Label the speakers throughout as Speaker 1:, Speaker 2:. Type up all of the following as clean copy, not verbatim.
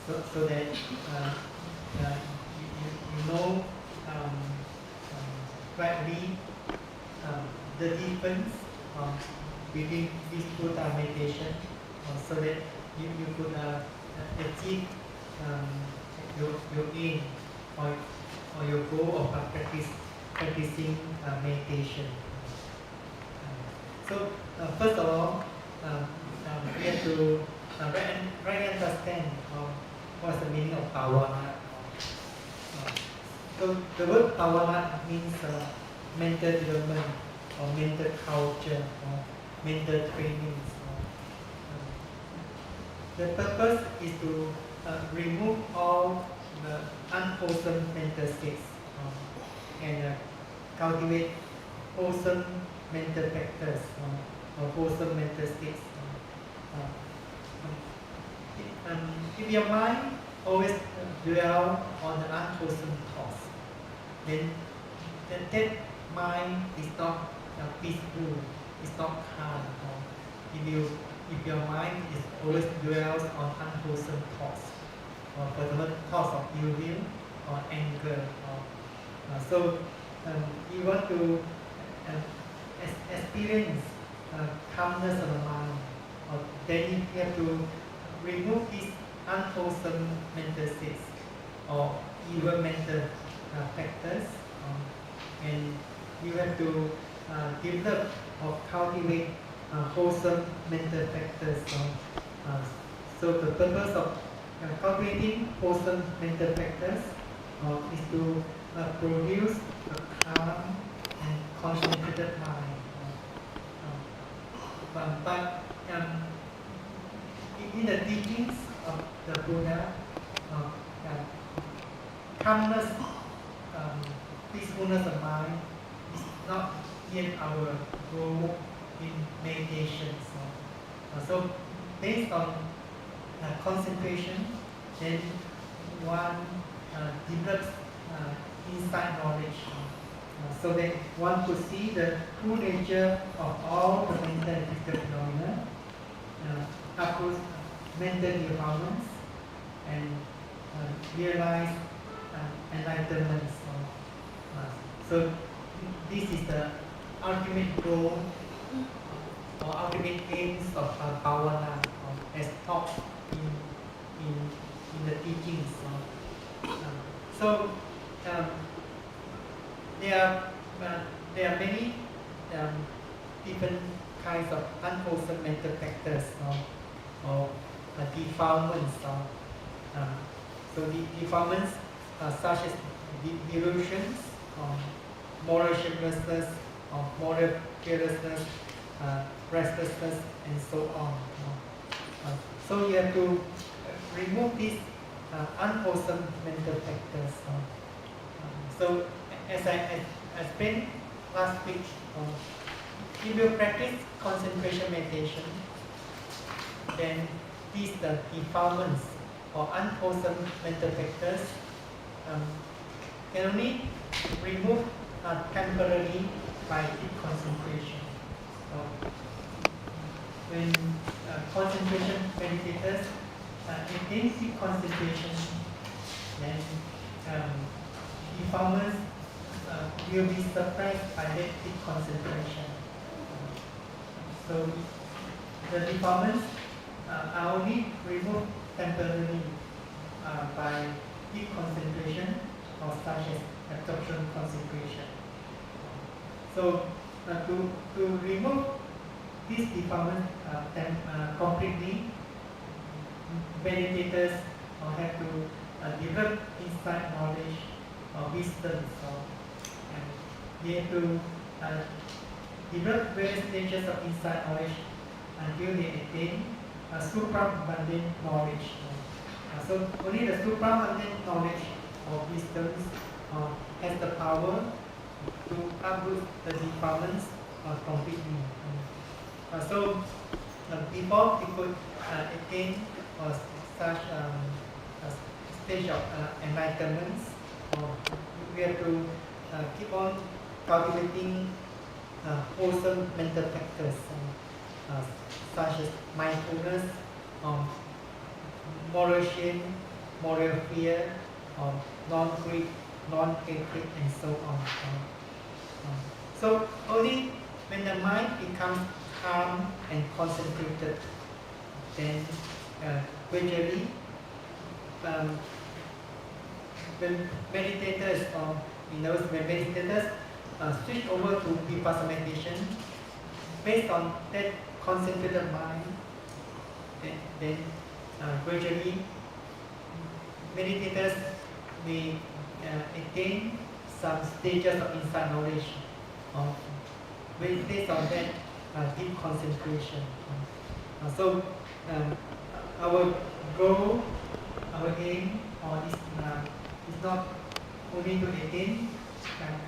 Speaker 1: so that you know rightly the difference between these two meditation, so that you could achieve your aim or your goal of practicing meditation. So first of all, we have to rightly understand what's the meaning of bhavana. So the word bhavana means mental development or mental culture or mental trainings. The purpose is to remove all the unwholesome mental states and cultivate wholesome mental factors or wholesome mental states. If your mind always dwell on the unwholesome thoughts, then that mind is not peaceful, it's not calm. If your mind is always dwells on unwholesome thoughts, or for example thoughts of ill will or anger, so you want to experience calmness of the mind, then you have to remove these unwholesome mental states or evil mental factors, and you have to develop or cultivate wholesome mental factors. So the purpose of cultivating wholesome mental factors is to produce a calm and concentrated mind. But in the teachings of the Buddha, calmness, peacefulness of mind is not yet our goal in meditation. So based on concentration, then one develops insight knowledge, so that one could see the true nature of all the mental and physical phenomena, approach mental developments, and realize enlightenment. So this is the ultimate goal or ultimate aims of bhavana, as taught in the teachings. So there are many different kinds of unwholesome mental factors or defilements. So the defilements such as delusions, moral shapelessness, moral carelessness, restlessness, and so on. So you have to remove these unwholesome mental factors. So as I explained last week, if you practice concentration meditation, then these defilements or unwholesome mental factors can only remove temporarily by deep concentration. When concentration meditators attain deep concentration, then defilements will be suppressed by that deep concentration. So the defilements are only removed temporarily by deep concentration or such as absorption concentration. So to remove these defilements completely, meditators have to develop insight knowledge or wisdom. And they have to develop various stages of insight knowledge until they attain supra-mundane knowledge. So only the supra-mundane knowledge or wisdom has the power to uproot the defilements completely. So before we could attain such stage of enlightenment, we have to keep on cultivating wholesome mental factors such as mindfulness, moral shame, moral fear, or non-greed, non-hatred, and so on. So only when the mind becomes calm and concentrated, then gradually, when meditators, when meditators switch over to vipassana meditation, based on that concentrated mind, then gradually meditators may attain some stages of insight knowledge based on that deep concentration. So our goal, our aim, is not only to attain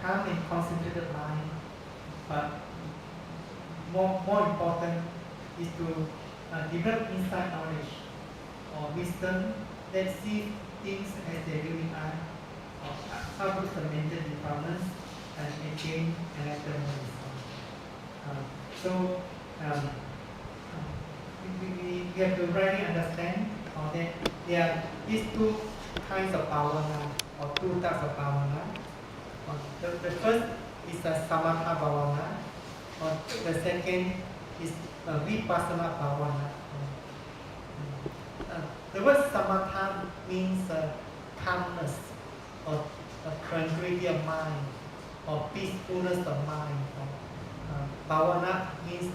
Speaker 1: calm and concentrated mind, but more important is to develop insight knowledge or wisdom that sees things as they really are, or how to mental developments and attain enlightenment. So we have to rightly understand that there are these two kinds of bhavana, or two types of bhavana. The first is a samatha bhavana, or the second is vipassana bhavana. The word samatha means calmness, or tranquility of mind, or peacefulness of mind. Bhavana means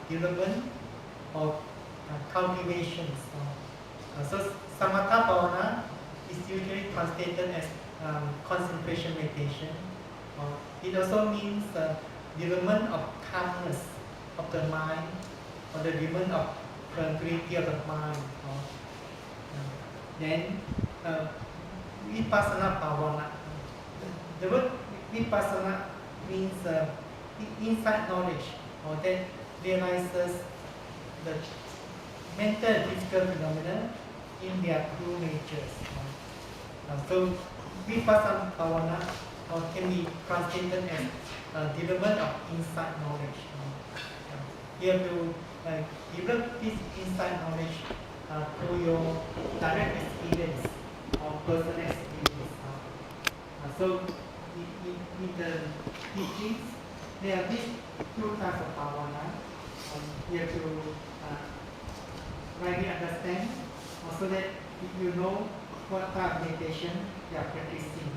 Speaker 1: development or cultivations. So samatha bhavana is usually translated as concentration meditation. It also means development of calmness of the mind, or the development of tranquility of the mind. Then vipassana bhavana. The word vipassana means insight knowledge, or that realizes the mental and physical phenomena in their true natures. So vipassana bhavana can be translated as development of insight knowledge. You have to develop this insight knowledge through your direct experience or personal experience. So in the teachings, there are these two types of bhavana. You have to rightly understand, so that you know what type of meditation you are practicing.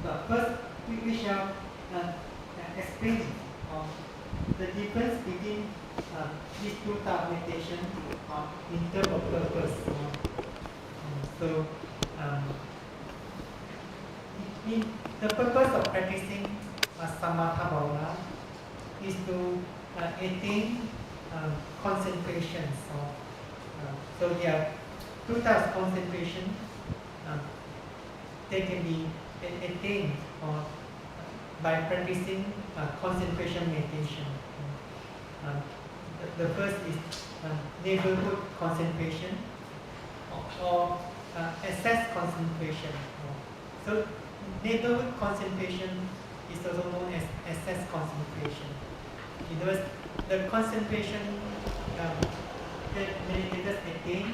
Speaker 1: But first, we shall explain the difference between these two types of meditation in terms of purpose. So, in the purpose of practicing samatha bhavana is to attain concentration. So there are two types of concentration. They can be attained by practicing concentration meditation. The first is neighborhood concentration, or access concentration. So neighborhood concentration is also known as access concentration. In other words, the concentration that meditators attain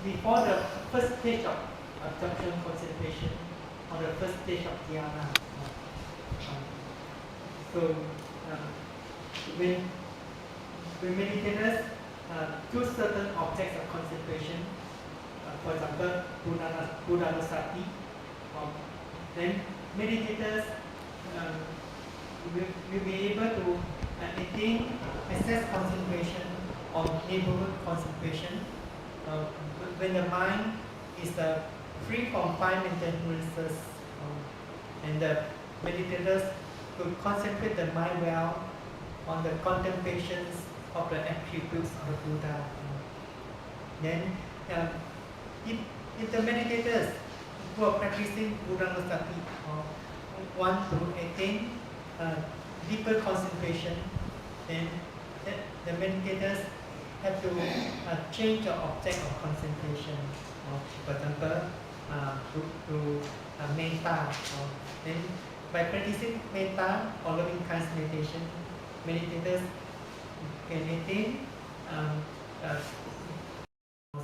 Speaker 1: before the first stage of absorption concentration, or the first stage of dhyana. So when meditators choose certain objects of concentration, for example, Buddhanusati, then meditators will be able to attain access concentration or neighborhood concentration when the mind is free from five mental hindrances, and the meditators could concentrate the mind well on the contemplations of the attributes of the Buddha. Then, if the meditators who are practicing Buddhanusati want to attain deeper concentration, then the meditators have to change the object of concentration. For example, to metta. Then by practicing metta or loving kindness meditation, meditators can attain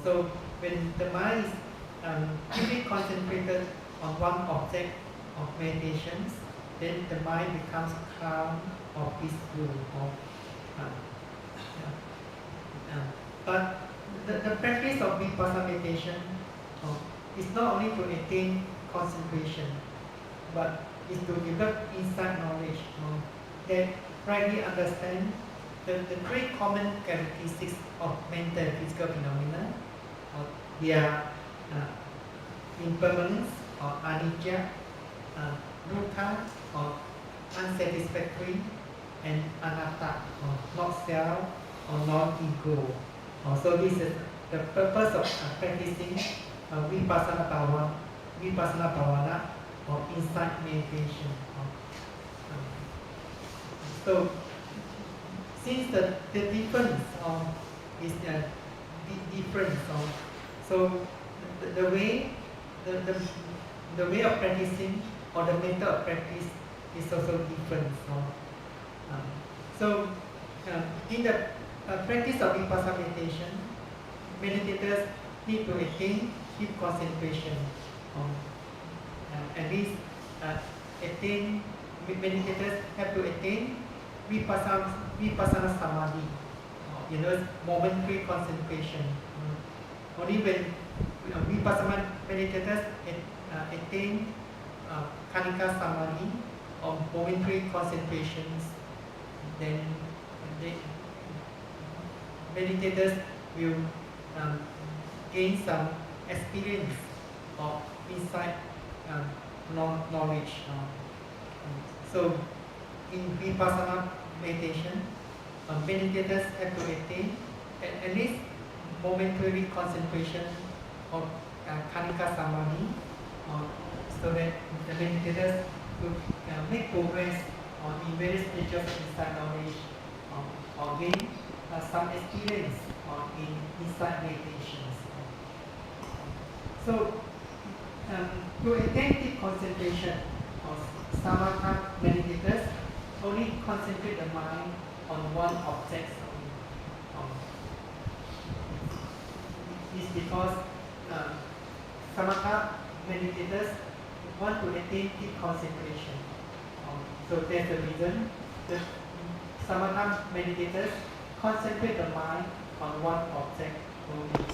Speaker 1: So when the mind is deeply concentrated on one object of meditations, then the mind becomes calm or peaceful. Or, uh, but the practice of vipassana meditation is not only to attain concentration, but is to develop insight knowledge that rightly understand the three common characteristics of mental and physical phenomena. Their impermanence or anicca, dukkha or unsatisfactory, and anatta or not self or non-ego. So this is the purpose of practicing vipassana bhavana or insight meditation. So since the difference is different, so the way of practicing or the method of practice is also different. So in the practice of vipassana meditation, meditators need to attain deep concentration. At least meditators have to attain vipassana samadhi, momentary concentration. Only when vipassana meditators attain khanika samadhi or momentary concentrations, then meditators will gain some experience of insight knowledge. So in vipassana meditation, meditators have to attain at least momentary concentration of khanika samadhi, so that the meditators could make progress in various stages of insight knowledge or gain some experience in insight meditations. So to attain deep concentration, samatha meditators only concentrate the mind on one object. It's because samatha meditators want to attain deep concentration. So that's the reason that samatha meditators concentrate the mind on one object only.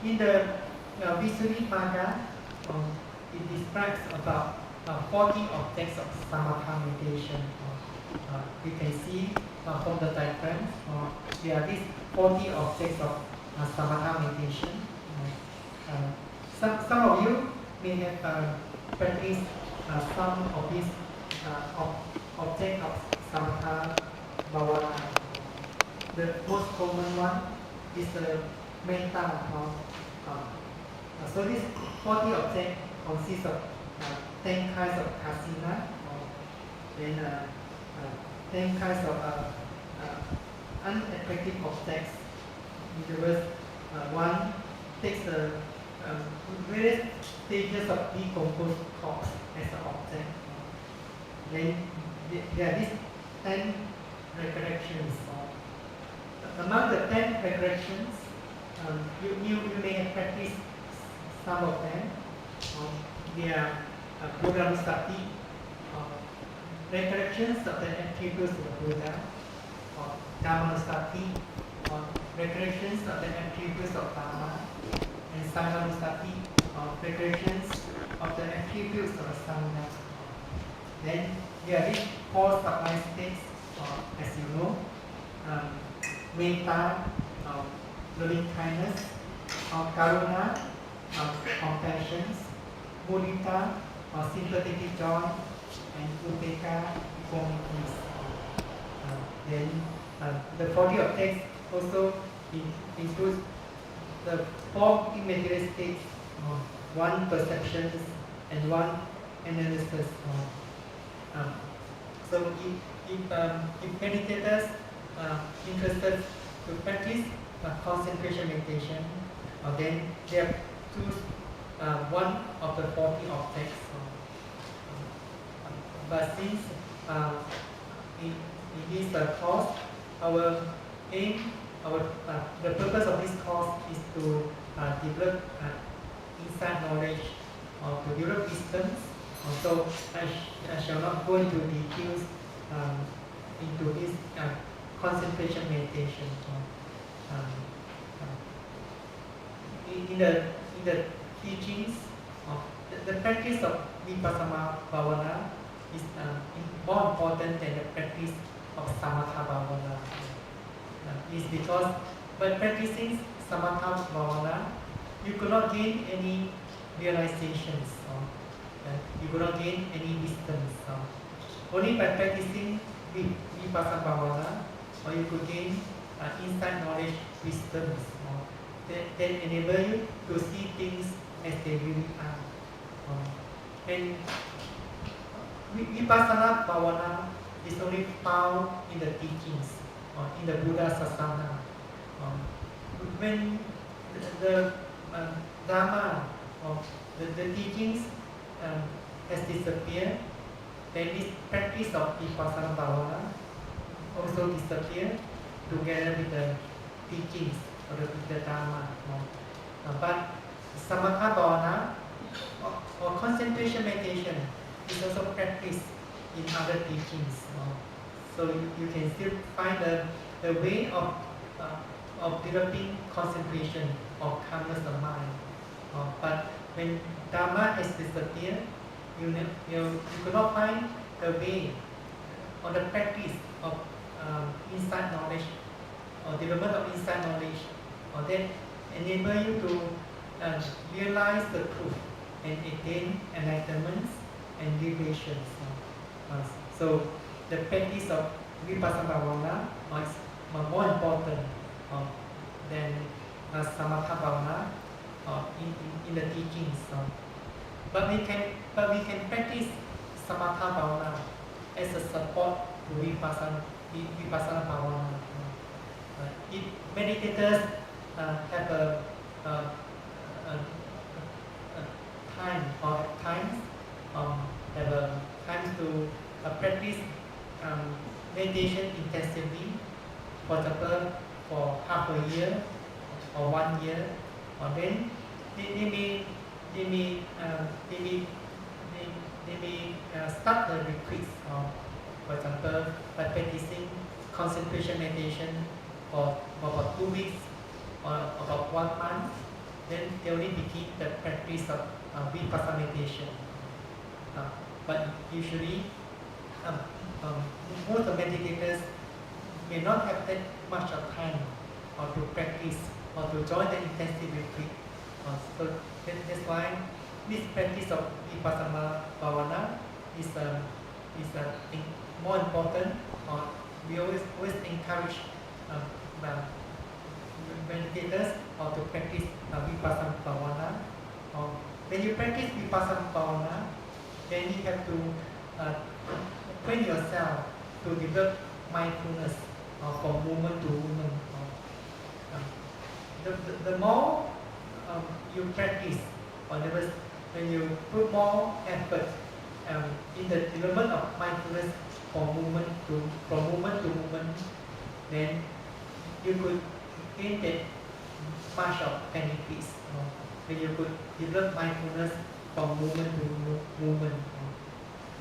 Speaker 1: In the Visuddhimagga, it describes about 40 objects of samatha meditation. You can see from the diagram, there are these 40 objects of samatha meditation. Some of you may have practiced some of these objects of samatha bhavana. The most common one is the metta. So this 40 objects consists of 10 kinds of kasina, then 10 kinds of unattractive objects. In other words, one takes the various stages of decomposed corpse as an object. Then there are these 10 recollections. Among the 10 recollections, you may have practiced some of them. They are Buddha-Nusati, recollections of the attributes of the Buddha, Dhamma-Nusati, recollections of the attributes of Dhamma, and Sangha-Nusati, recollections of the attributes of Sangha. Then there are these 4 sublime states, as you know, metta, loving kindness, karuna, compassion, mudita, sympathetic joy, and upekkha, equanimity. Then the 40 objects also includes the 4 immaterial states, 1 perceptions and 1 analysis. So if meditators interested to practice concentration meditation, then they have choose one of the 40 objects. But since in this course, our aim the purpose of this course is to develop insight knowledge, to develop wisdoms. So I shall not go into details into this concentration meditation. Um, in the teachings, the practice of vipassana bhavana is more important than the practice of samatha bhavana. Is because by practicing samatha bhavana, you could not gain any realizations, you could not gain any wisdoms. Only by practicing vipassana bhavana, or you could gain insight knowledge, wisdoms that enable you to see things as they really are. And vipassana bhavana is only found in the teachings, in the Buddha Sasana. When the Dharma, the teachings has disappeared, then this practice of vipassana bhavana also disappeared together with the teachings or the Dharma. But samatha bhavana or concentration meditation is also practiced in other teachings. So you can still find the way of developing concentration or calmness of mind. But when Dharma has disappeared, you cannot find the way or the practice of insight knowledge or development of insight knowledge or that enable you to realize the truth and attain enlightenment and liberations. So the practice of vipassana bhavana is more important than samatha bhavana in the teachings. But we can practice samatha bhavana as a support to vipassana bhavana. If meditators have a time or have times have a time to practice meditation intensively, for example, for half a year or 1 year, or then they may start the retreats, for example, by practicing concentration meditation for about 2 weeks or about 1 month. Then they only begin the practice of vipassana meditation. But usually, most of meditators may not have that much of time to practice or to join the intensive retreat. So that's why this practice of vipassana bhavana is more important. We always encourage meditators to practice vipassana bhavana. When you practice vipassana bhavana, then you have to train yourself to develop mindfulness from moment to moment. The more you practice, or when you put more effort in the development of mindfulness from moment to moment, then you could gain that much of benefits. When you could develop mindfulness from moment to moment.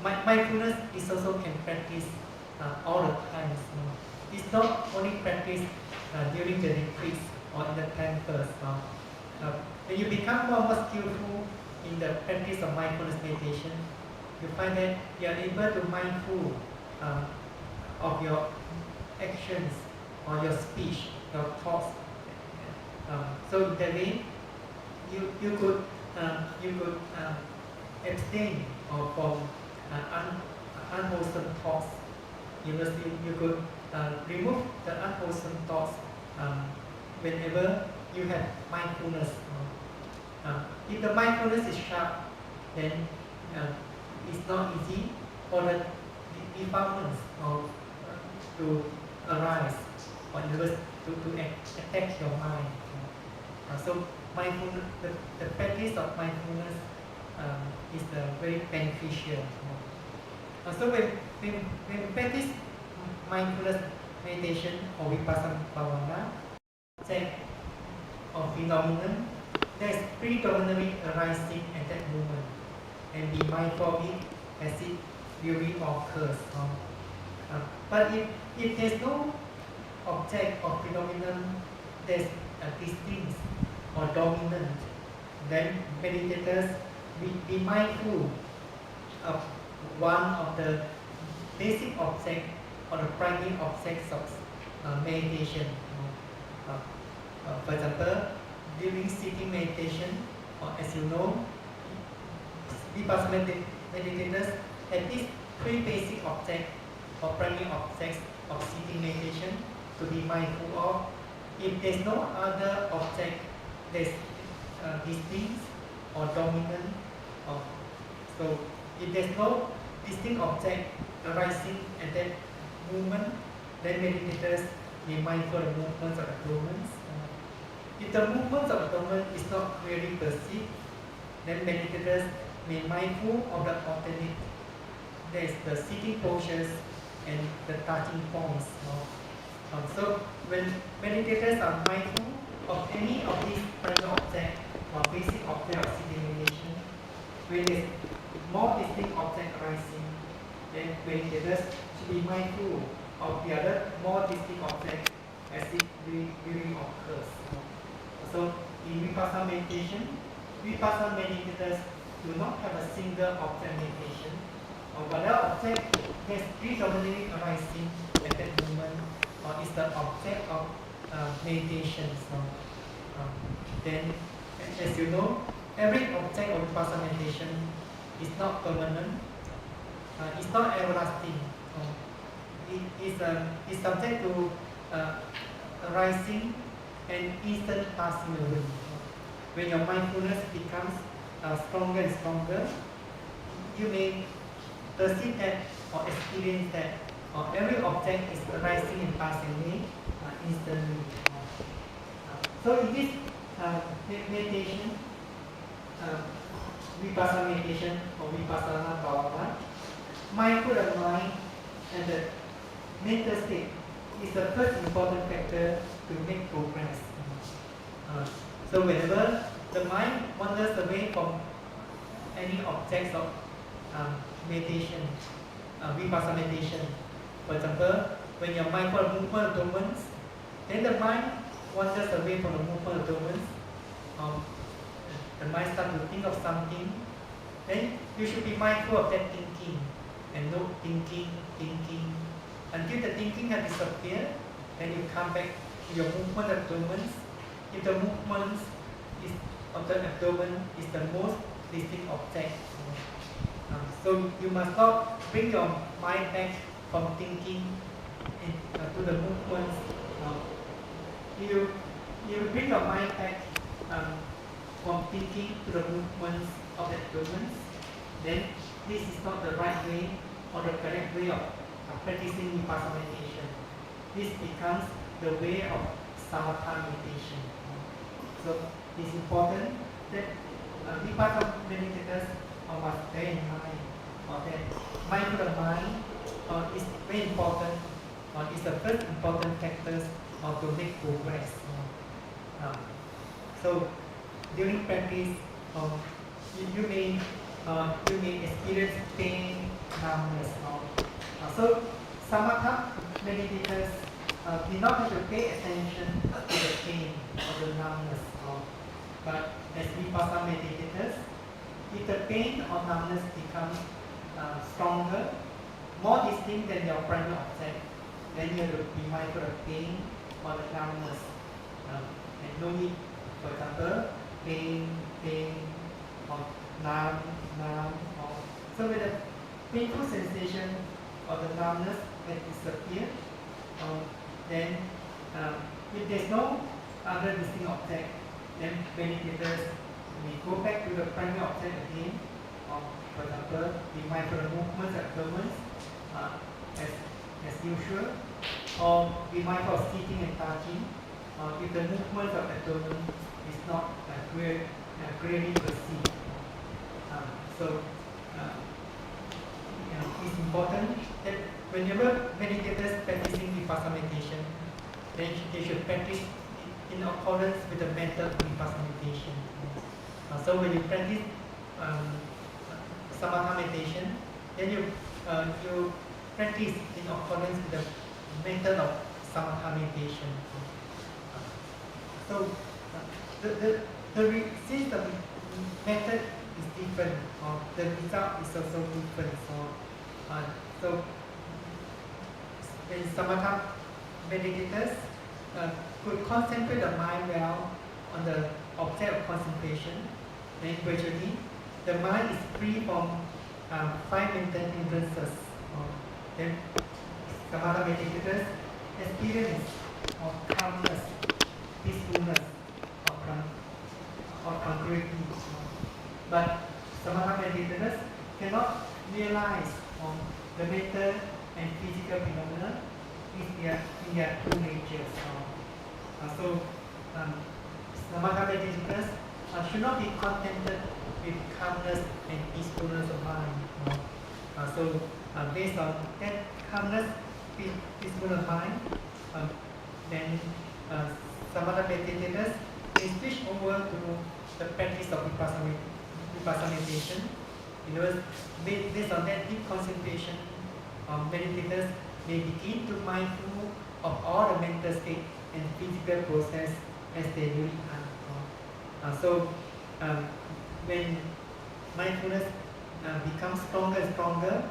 Speaker 1: Mindfulness is also can practice all the times. It's not only practiced during the retreats or in the temples. When you become more skillful in the practice of mindfulness meditation, you find that you are able to mindful of your actions or your speech, your thoughts. So in that way, you could abstain from unwholesome thoughts. You could remove the unwholesome thoughts whenever you have mindfulness. If the mindfulness is sharp, then it's not easy for the defilements to arise or to attack your mind. So mindfulness, the practice of mindfulness is very beneficial. So when we practice mindfulness meditation or vipassana bhavana, object or phenomenon that is predominantly arising at that moment, and be mindful of it as it really occurs. But if there's no object or phenomenon that's distinct or dominant, then meditators be mindful of one of the basic object or the primary objects of meditation. For example, during sitting meditation, as you know, Vipassana meditators have these three basic objects or primary objects of sitting meditation to be mindful of. If there's no other object that's distinct or dominant, so if there's no distinct object arising at that moment, then meditators be mindful of the movements of abdomens. If the movements of abdomen is not clearly perceived, then meditators may mindful of the alternate, that is the sitting postures and the touching points. So when meditators are mindful of any of these primary objects or basic object of sitting meditation, when there's more distinct object arising, then meditators should be mindful of the other more distinct object as it really occurs. So in Vipassana meditation, Vipassana meditators do not have a single object meditation, or whatever object is predominantly arising at that moment, is the object of meditation. Then, as you know, every object of Vipassana meditation is not permanent, it's not everlasting. It is subject to arising and instant passing away. When your mindfulness becomes stronger and stronger, you may perceive that or experience that every object is arising and passing away instantly. So in this meditation, Vipassana meditation or Vipassana Bhavana, mindful of mind and the mental state is the first important factor to make progress. So whenever the mind wanders away from any objects of meditation, Vipassana meditation, for example, when you're mindful of movement of domens, then the mind wanders away from the movement of domens, the mind starts to think of something, then you should be mindful of that thinking and not thinking, until the thinking has disappeared. Then you come back to your movement of abdomens. If the movement of the abdomen is the most distinct object, so you must not bring your mind back from thinking to the movements. You bring your mind back from thinking to the movements of the abdomens, then this is not the right way or the correct way of practicing Vipassana meditation. This becomes the way of samatha meditation. So it is important that Vipassana meditators must bear in mind that mindful of mind is very important. Is the first important factors to make progress. So during practice, you may experience pain, numbness. So samatha meditators do not have to pay attention to the pain or the numbness. But as Vipassana meditators, if the pain or numbness becomes stronger, more distinct than your primary object, then you have to be mindful of pain or the numbness. And no need, for example, pain, or numb. So when the painful sensation or the numbness has disappeared, then if there's no other distinct object, then meditators may go back to the primary object again. For example, be mindful of movements of abdomens as usual, or be mindful of sitting and touching. If the movements of abdomen is not clearly perceived. It's important that whenever meditators practicing Vipassana meditation, they should practice in in accordance with the method of vipassana meditation. So when you practice samatha meditation, then you practice in accordance with the method of samatha meditation. So since the method is different, the result is also different. So when samatha meditators could concentrate the mind well on the object of concentration, then gradually the mind is free from 5 mental hindrances. Then samatha meditators experience of calmness, peacefulness, or tranquility. But samatha meditators cannot realize the mental and physical phenomena in their true natures. Samatha meditators should not be contented with calmness and peacefulness of mind. Based on that calmness, peacefulness of mind, then samatha meditators they switch over to the practice of vipassana meditation. In other words, based on that deep concentration, meditators may begin to mindful of all the mental state and physical process as they really are. When mindfulness becomes stronger and stronger,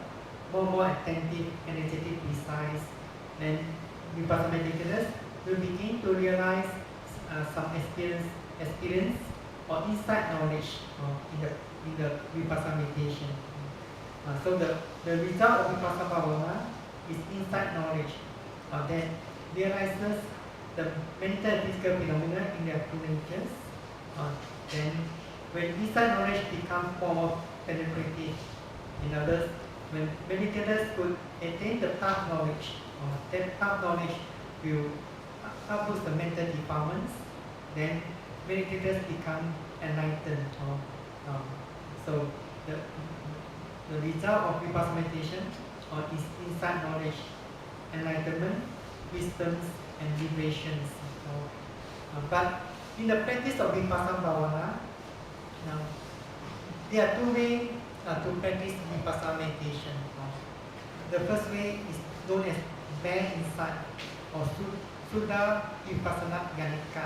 Speaker 1: more attentive, energetic, precise, then vipassana meditators will begin to realize some experience or insight knowledge in the vipassana meditation. So the result of vipassana bhavana is insight knowledge that realizes the mental and physical phenomena in their true natures. Then when insight knowledge becomes more penetrative, in others, when meditators could attain the path knowledge, that path knowledge will uproot the mental defilements, then meditators become enlightened. So the result of vipassana meditation is insight knowledge, enlightenment, wisdoms, and liberations. But in the practice of vipassana bhavana, there are 2 ways to practice vipassana meditation. The first way is known as bare insight or Suddha Vipassana Ganika.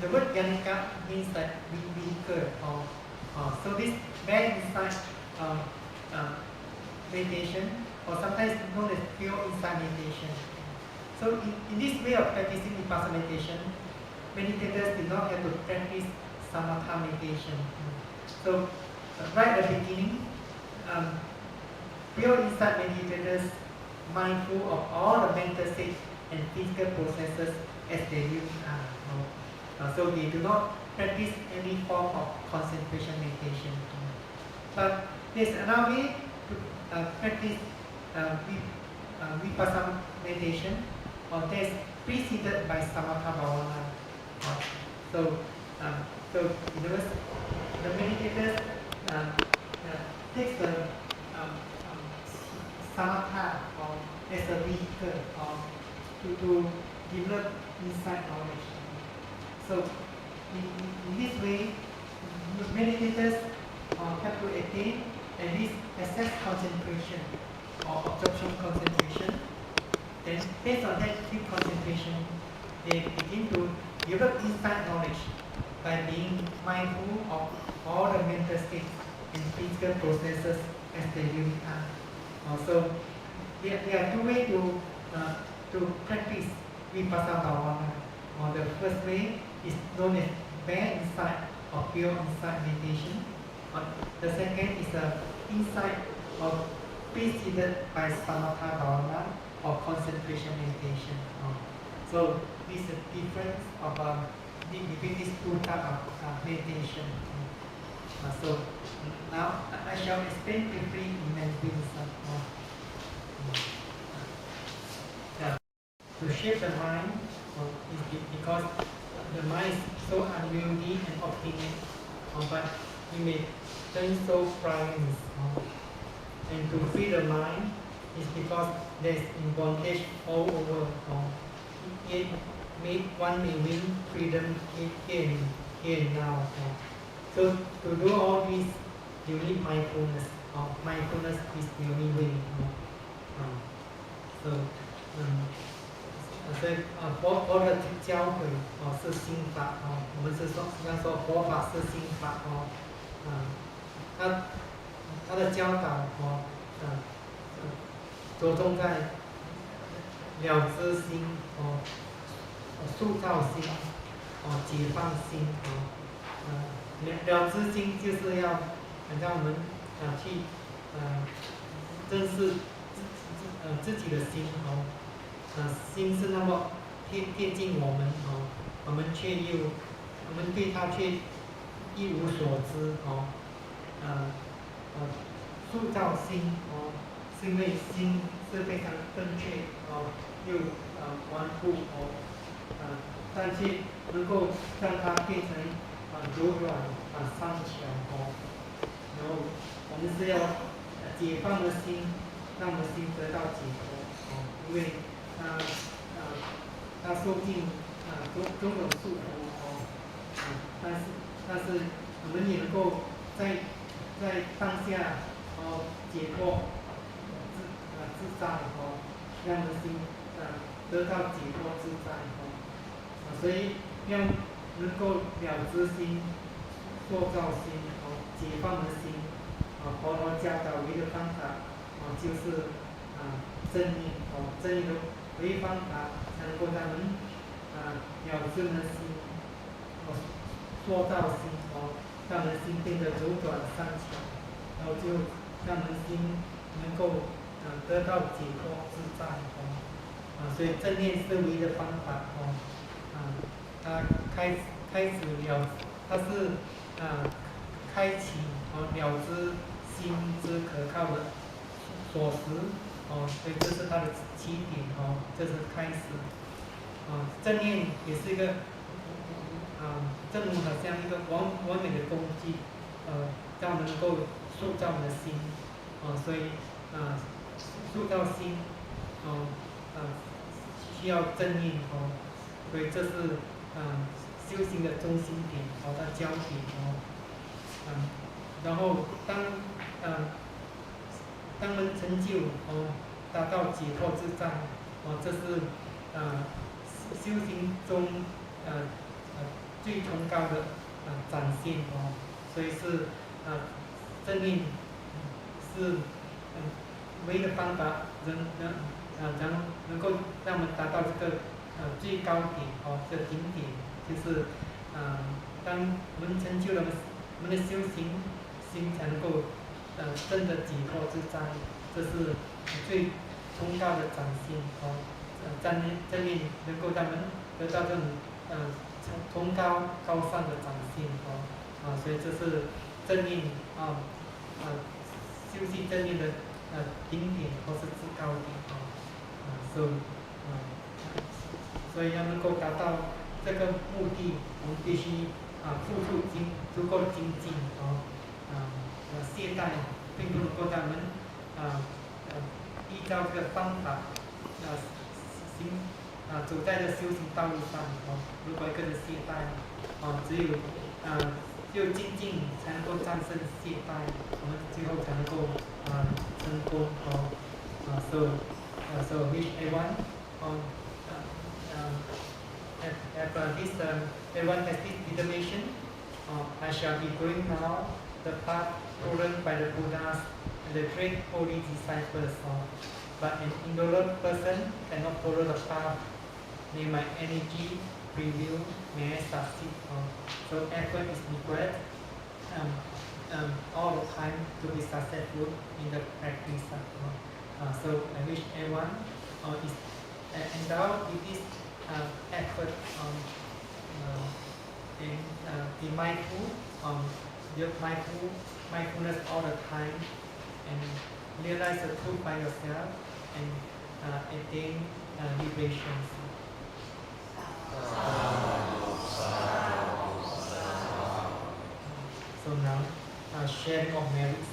Speaker 1: The word Ganika means that weaker. So this bare insight meditation, or sometimes known as pure insight meditation. So in this way of practicing vipassana meditation, meditators do not have to practice samatha meditation. So right at the beginning, pure insight meditators mindful of all the mental states and physical processes as they really are. So they do not practice any form of concentration meditation. But there's another way to practice vipassana meditation, that's preceded by samatha bhavana. So in other words, the meditators takes the samatha as a vehicle to develop insight knowledge. So in this way, meditators have to attain at least access concentration or absorption concentration. Then based on that deep concentration, they begin to develop insight knowledge by being mindful of all the mental states and physical processes as they really are. So there are 2 ways to practice vipassana bhavana. The first way is known as bare insight or pure insight meditation. The second is insight of preceded by samatha bhavana or concentration meditation. So this is the difference between these 2 types of meditation. So now I shall explain briefly in Mandarin. To shape the mind is because the mind is so unwieldy and obstinate, but we may turn so frightened. And to free the mind is because there is in bondage all over. one may win freedom here and now. So to do all this, you need mindfulness. Mindfulness is the only way. So 所以佛的教诲是心法我们是刚说佛法是心法他的教导着重在了知心塑造心解放心了知心就是要让我们去正视自己的心心是那么贴近我们我们对它却一无所知塑造心是因为心是非常正确又顽固但却能够让它变成柔软善巧然后我们是要解放的心，让我们心得到解脱因为它受尽种种束缚但是我们也能够在当下解脱自在让我们心得到解脱自在所以要能够了知心、塑造心解放的心佛陀教导唯一的方法就是正念正念的唯一方法才能够让人了知人心塑造心让人心变得柔软善巧然后就让人心能够得到解脱自在所以正念是唯一的方法它开始了它是开启了知心之可靠的锁匙所以这是它的起点这是开始正念也是一个正如好像一个完美的工具让我们能够塑造我们的心所以塑造心需要正念所以这是修行的中心点它焦点然后当我们成就达到解脱自在这是修行中最崇高的展现所以是正念是唯一的方法能够让我们达到这个最高点这个顶点就是当我们成就了我们的修行心才能够真的解脱自在这是最崇高的展现正念能够让人得到这种崇高尚的展现所以这是正念修习正念的顶点或是制高点所以要能够达到这个目的我们必须付出足够的精进懈怠并不能够让我们依照这个方法走在这修行道路上如果一个人懈怠只有精进才能够战胜懈怠我们最后才能够成功so wish everyone everyone has this determination I shall be going now the path trodden by the Buddhas and the great holy disciples but an ignorant person cannot follow the path may my energy prevail may I succeed so effort is required all the time to be successful in the practice so I wish everyone is endowed with this effort and be mindful mindfulness all the time and realize the truth by yourself and attain liberation. So now sharing of merits